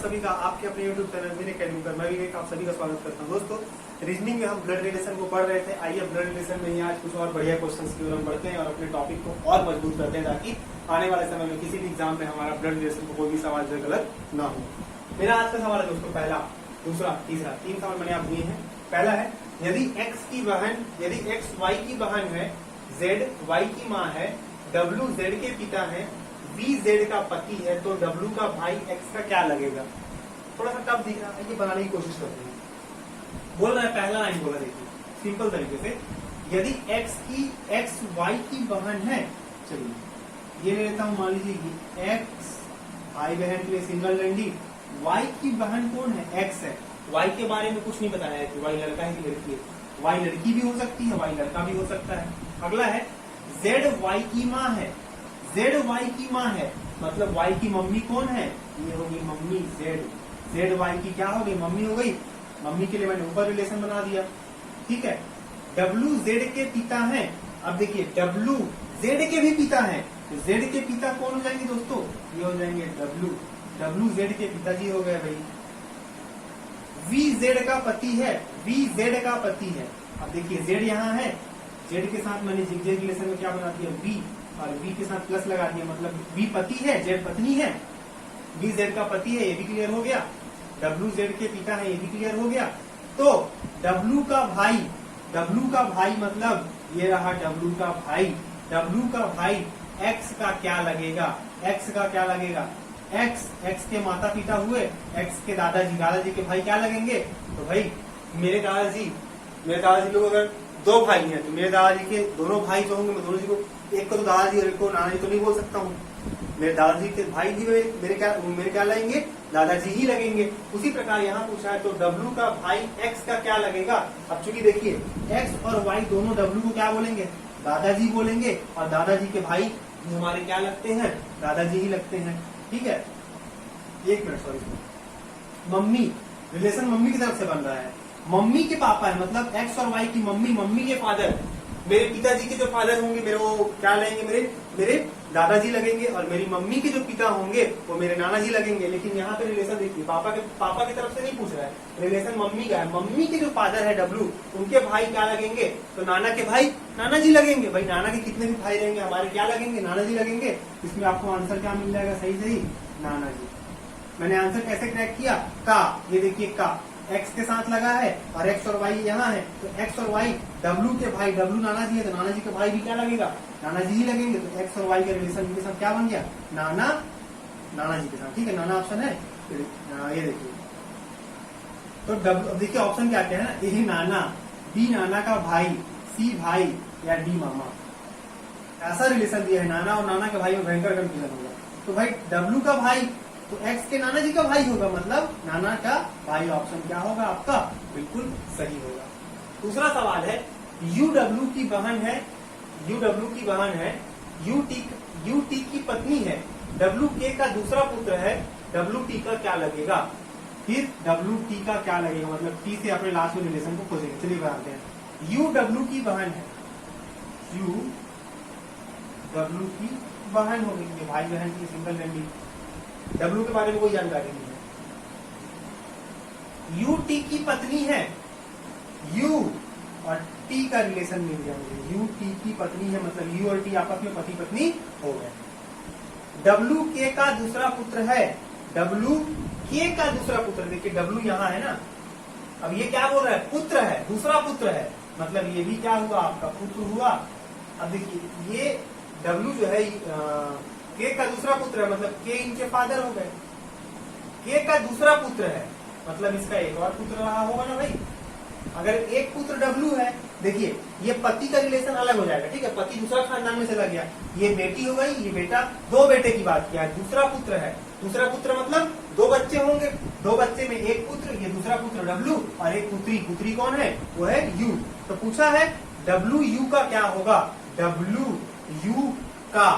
सभी का आपके अपने YouTube चैनल विनय अकेडमी पर मैं विवेक आप सभी का स्वागत करता हूं। दोस्तों, रीजनिंग में हम ब्लड रिलेशन को पढ़ रहे थे। आइए ब्लड रिलेशन में ही आज कुछ और बढ़िया क्वेश्चंस की ओर हम बढ़ते हैं और अपने टॉपिक को और मजबूत करते हैं ताकि आने वाले समय में किसी भी एग्जाम में हमारा ब्लड रिलेशन को कोई भी सवाल जो गलत ना हो। मेरा आज का सवाल है दोस्तों, पहला, दूसरा, तीसरा, 3 सवाल मैंने आप दिए हैं। पहला है, यदि x y की बहन है, z y की माँ है, w z के पिता है, v z का पति है, तो w का भाई x का क्या लगेगा। थोड़ा सा टफ दिख रहा है, ये बनाने की कोशिश करते हैं। बोल रहा है, पहला लाइन बोला, देखिए सिंपल तरीके से, यदि x y की बहन है, चलिए ये ले लेता हूं, मान लीजिए कि x भाई बहन के लिए सिंगल डंडी, y की बहन कौन है, x है। y के बारे में कुछ नहीं बताया है कि y लड़का है कि लड़की है। y लड़की भी हो सकती है, y लड़का भी हो सकता है। अगला है, z y की माँ है, z y की माँ है, मतलब y की मम्मी कौन है, ये होगी मम्मी z y की क्या हो गई, मम्मी हो गई। मम्मी के लिए मैंने ऊपर रिलेशन बना दिया, ठीक है। w z के पिता है, अब देखिए w z के भी पिता है, तो z के पिता कौन हो जाएंगे दोस्तों, ये हो जाएंगे w z के पिताजी हो गए भाई। v z का पति है, v z का पति है, अब देखिए z यहाँ है, z के साथ मैंने जिगजैग रिलेशन में क्या बना दिया, v, और v के साथ प्लस लगा दिया, मतलब v पति है, z पत्नी है। v z का पति है, ये भी क्लियर हो गया। w z के पिता है, ये भी क्लियर हो गया। तो w का भाई मतलब ये रहा w का भाई, w का भाई x का क्या लगेगा, x का क्या लगेगा, x के माता पिता हुए, x के दादाजी के भाई क्या लगेंगे, तो भाई मेरे दादाजी लोग अगर 2 भाई हैं तो मेरे दादाजी के दोनों भाई जो होंगे, मैं दोनों जी को, एक को तो दादाजी और एक को नाना जी तो नहीं बोल सकता हूँ। मेरे दादाजी के भाई भी मेरे क्या लगेंगे, दादाजी ही लगेंगे। उसी प्रकार यहाँ पूछा है, तो w का भाई x का क्या लगेगा। अब चूंकि देखिए x और y दोनों w को क्या बोलेंगे, दादाजी बोलेंगे, और दादाजी के भाई हमारे क्या लगते हैं, दादाजी ही लगते हैं, ठीक है। एक minute, sorry, mummy relation mummy की तरफ से बन रहा है, मम्मी के पापा है, मतलब x और y की मम्मी के फादर, मेरे पिताजी के जो फादर होंगे मेरे वो क्या लगेंगे, मेरे दादाजी लगेंगे, और मेरी मम्मी के जो पिता होंगे वो मेरे नाना जी लगेंगे। लेकिन यहाँ पे रिलेशन देखिए, पापा की तरफ से नहीं पूछ रहा है, रिलेशन मम्मी का है। मम्मी के जो फादर है w, उनके भाई क्या लगेंगे, तो नाना के भाई नाना जी लगेंगे। भाई नाना के कितने भी भाई रहेंगे, हमारे क्या लगेंगे, नाना जी लगेंगे। इसमें आपको आंसर क्या मिल जाएगा, सही नाना जी। मैंने आंसर कैसे क्रैक किया, का, ये देखिए का x के साथ लगा है और x और y यहाँ है, तो x और y w के भाई, w नाना जी है, तो नाना जी के भाई भी क्या लगेगा, नाना जी ही लगेंगे। तो x और y के रिलेशन के साथ क्या बन गया, नाना जी के साथ, ठीक है। नाना ऑप्शन है, ये देखिए। तो देखिए ऑप्शन क्या क्या है ना, ए नाना, बी नाना का भाई, सी भाई, या डी मामा। ऐसा रिलेशन दिया है, नाना और नाना के भाई में भयंकर कंफ्यूजन होगा। तो भाई w का भाई तो x के नाना जी का भाई होगा, मतलब नाना का भाई। ऑप्शन क्या होगा आपका, बिल्कुल सही होगा। दूसरा सवाल है, uw की बहन है, ut की पत्नी है, wk का दूसरा पुत्र है, wt का क्या लगेगा। फिर wt का क्या लगेगा, मतलब t से अपने लास्ट में रिलेशन को खोजेंगे। चलिए बताते हैं, uw की बहन है, uw की बहन होगी, भाई बहन की सिंगल डंडी। W के बारे में कोई जानकारी नहीं है। UT की पत्नी है, U और T का रिलेशन मिल गया मुझे। UT की पत्नी है, मतलब U और T आपस में पति पत्नी हो गए। WK का दूसरा पुत्र है, WK का दूसरा पुत्र, देखिए W यहाँ है ना, अब ये क्या बोल रहा है, पुत्र है, दूसरा पुत्र है, मतलब ये भी क्या हुआ, आपका पुत्र हुआ। अब देखिए ये W जो है K का दूसरा पुत्र है, मतलब K इनके फादर हो गए। K का दूसरा पुत्र है, मतलब इसका एक और पुत्र रहा होगा ना भाई। अगर एक पुत्र W है, देखिए ये पति का रिलेशन अलग हो जाएगा, ठीक है, पति दूसरा खानदान में चला गया, ये बेटी हो गई, ये बेटा, 2 बेटे की बात किया है। दूसरा पुत्र है, दूसरा पुत्र मतलब 2 बच्चे होंगे, 2 बच्चे में एक पुत्र, ये दूसरा पुत्र W, और एक पुत्री कौन है, वो है U। तो पूछा है WU का क्या होगा, WU का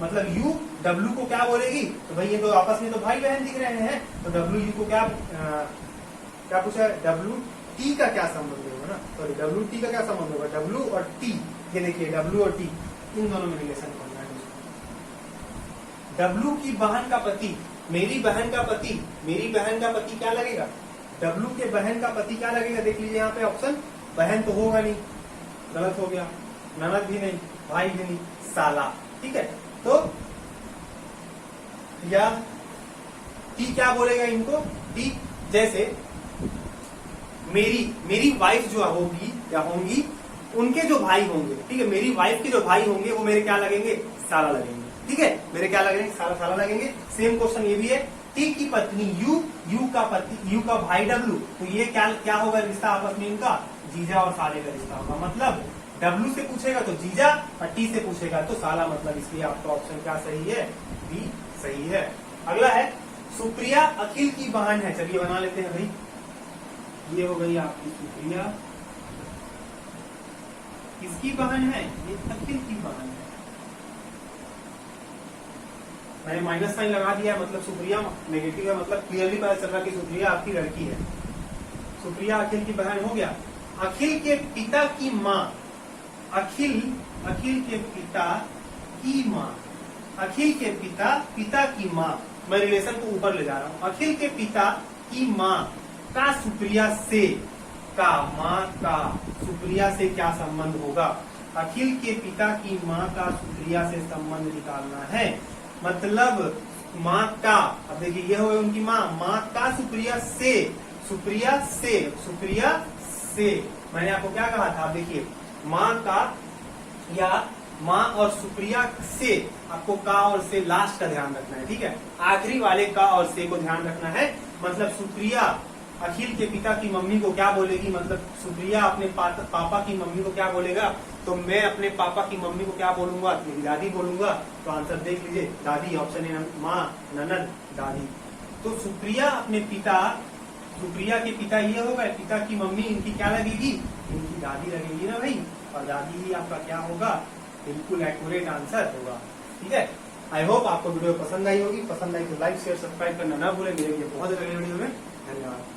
मतलब U W को क्या बोलेगी, तो भाई ये तो आपस में तो भाई बहन दिख रहे हैं, तो WU को क्या पूछा है, WT का क्या संबंध होगा ना, सॉरी WT का क्या संबंध होगा, W और T, ये देखिए W और T इन दोनों में रिलेशन करना है। W की बहन का पति, मेरी बहन का पति, मेरी बहन का पति क्या लगेगा, डब्लू के बहन का पति क्या लगेगा, देख लीजिए यहाँ पे ऑप्शन, बहन तो होगा नहीं, गलत हो गया, ननद भी नहीं, भाई भी नहीं, साला। ठीक है, तो या टी क्या बोलेगा इनको, टी जैसे मेरी वाइफ जो होगी या होंगी, उनके जो भाई होंगे, ठीक है, मेरी वाइफ के जो भाई होंगे वो मेरे क्या लगेंगे, साला लगेंगे। ठीक है, मेरे क्या लगेंगे, साला साला लगेंगे। सेम क्वेश्चन ये भी है, टी की पत्नी यू का पति, यू का भाई डब्लू, तो ये क्या होगा रिश्ता आपस में इनका, जीजा और साले का रिश्ता होगा। मतलब डब्लू से पूछेगा तो जीजा और टी से पूछेगा तो साला, मतलब इसलिए आपका ऑप्शन क्या सही है, बी सही है। अगला है सुप्रिया अखिल की बहन है, चलिए बना लेते हैं भाई, ये हो गई आपकी सुप्रिया, किसकी बहन है, ये अखिल की बहन है। मैंने माइनस साइन लगा दिया है, मतलब सुप्रिया नेगेटिव है, मतलब क्लियरली पता चल रहा है कि सुप्रिया आपकी लड़की है। सुप्रिया अखिल की बहन हो गया। अखिल के पिता की माँ, अखिल के पिता की माँ, अखिल के पिता की माँ, मैं रिलेशन को ऊपर ले जा रहा हूँ। अखिल के पिता की माँ का सुप्रिया से, का माँ का सुप्रिया से क्या संबंध होगा, अखिल के पिता की माँ का सुप्रिया से संबंध निकालना है। मतलब माँ का, अब देखिए ये हो गई उनकी माँ, माँ का सुप्रिया से, सुप्रिया से मैंने आपको क्या कहा था, आप देखिए माँ का या माँ और सुप्रिया से, आपको का और से लास्ट का ध्यान रखना है। ठीक है, आखिरी वाले का और से को ध्यान रखना है। मतलब सुप्रिया अखिल के पिता की मम्मी को क्या बोलेगी, मतलब सुप्रिया अपने पापा की मम्मी को क्या बोलेगा, तो मैं अपने पापा की मम्मी को क्या बोलूंगा, मेरी दादी बोलूंगा। तो आंसर देख लीजिए, दादी, ऑप्शन है माँ, ननद, दादी। तो सुप्रिया अपने पिता, सुप्रिया के पिता ये होगा, पिता की मम्मी इनकी क्या लगेगी, इनकी दादी लगेगी ना भाई, और दादी ही आपका क्या होगा, बिल्कुल एक्यूरेट आंसर होगा। ठीक है, आई होप आपको वीडियो पसंद आई होगी, पसंद आई तो लाइक शेयर सब्सक्राइब करना ना भूलें। मेरे लिए बहुत अगले वीडियो में धन्यवाद।